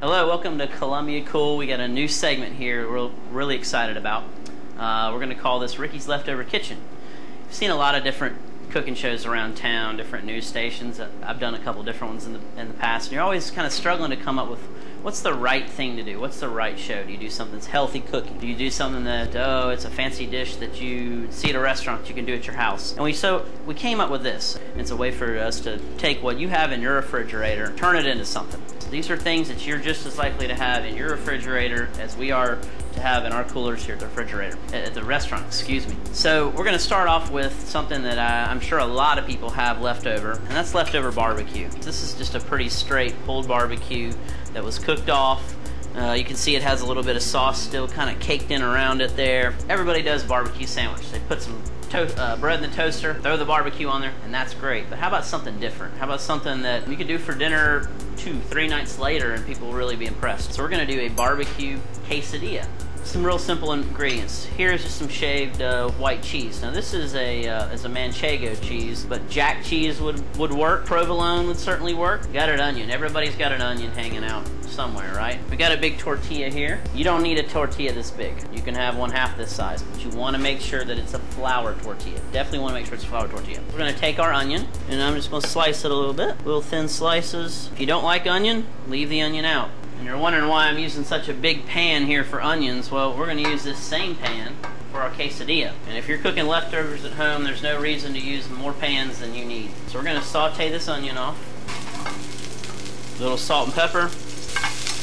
Hello, welcome to Columbia Cool. We got a new segment here we're really excited about. We're going to call this Ricky's Leftover Kitchen. I've seen a lot of different cooking shows around town, different news stations. I've done a couple different ones in the past, and you're always kind of struggling to come up with what's the right thing to do. What's the right show? Do you do something that's healthy cooking? Do you do something that, oh, it's a fancy dish that you see at a restaurant that you can do at your house? And we came up with this. It's a way for us to take what you have in your refrigerator, turn it into something. So these are things that you're just as likely to have in your refrigerator as we are to have in our coolers here at the refrigerator, at the restaurant, excuse me. So we're going to start off with something that I'm sure a lot of people have left over, and that's leftover barbecue. This is just a pretty straight pulled barbecue that was cooked off. You can see it has a little bit of sauce still kind of caked in around it there. Everybody does barbecue sandwich. They put some bread in the toaster, throw the barbecue on there, and that's great. But how about something different? How about something that you could do for dinner 2-3 nights later and people will really be impressed? So we're going to do a barbecue quesadilla. Some real simple ingredients. Here's just some shaved white cheese. Now this is a manchego cheese, but jack cheese would work. Provolone would certainly work. Got an onion. Everybody's got an onion hanging out somewhere, right? We got a big tortilla here. You don't need a tortilla this big. You can have one half this size, but you want to make sure that it's a flour tortilla. Definitely want to make sure it's a flour tortilla. We're going to take our onion, and I'm just going to slice it a little bit. Little thin slices. If you don't like onion, leave the onion out. And you're wondering why I'm using such a big pan here for onions. Well, we're going to use this same pan for our quesadilla. And if you're cooking leftovers at home, there's no reason to use more pans than you need. So we're going to saute this onion off. A little salt and pepper.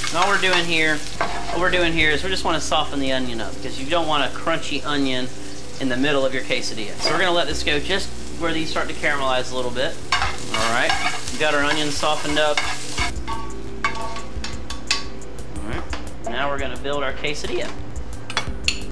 And all we're doing here, is we just want to soften the onion up because you don't want a crunchy onion in the middle of your quesadilla. So we're going to let this go just where these start to caramelize a little bit. All right, we got our onions softened up. Now we're going to build our quesadilla.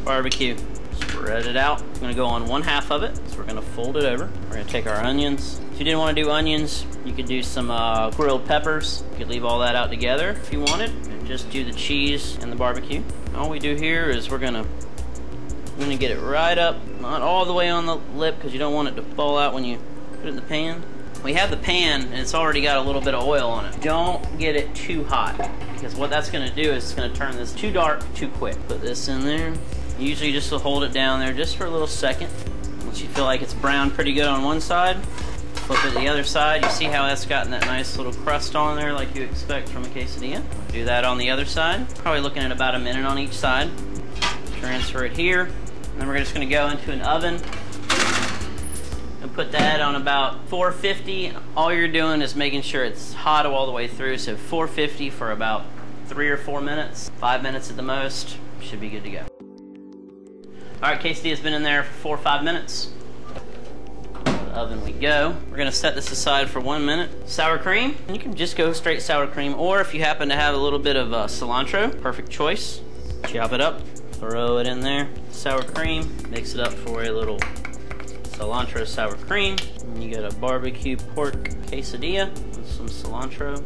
Barbecue. Spread it out. I'm going to go on one half of it, so we're going to fold it over. We're going to take our onions. If you didn't want to do onions, you could do some grilled peppers. You could leave all that out together if you wanted, and just do the cheese and the barbecue. All we do here is we're going to get it right up, not all the way on the lip because you don't want it to fall out when you put it in the pan. We have the pan and it's already got a little bit of oil on it. Don't get it too hot because what that's going to do is it's going to turn this too dark too quick. Put this in there. Usually just to hold it down there just for a little second. Once you feel like it's browned pretty good on one side, flip it to the other side. You see how that's gotten that nice little crust on there like you expect from a quesadilla. Do that on the other side. Probably looking at about a minute on each side. Transfer it here. And then we're just going to go into an oven and put that on about 450. All you're doing is making sure it's hot all the way through. So 450 for about 3 or 4 minutes, 5 minutes at the most. Should be good to go. All right, quesadilla's been in there for 4 or 5 minutes. The oven we go. We're gonna set this aside for 1 minute. Sour cream, and you can just go straight sour cream, or if you happen to have a little bit of cilantro, perfect choice. Chop it up, throw it in there. Sour cream, mix it up for a little cilantro sour cream. And you got a barbecue pork quesadilla with some cilantro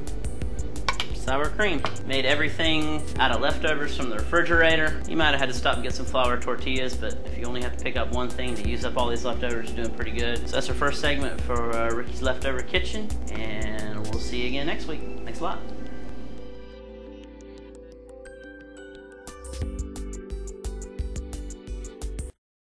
sour cream. Made everything out of leftovers from the refrigerator. You might have had to stop and get some flour tortillas, but if you only have to pick up one thing to use up all these leftovers, you're doing pretty good. So that's our first segment for Ricky's Leftover Kitchen, and we'll see you again next week. Thanks a lot.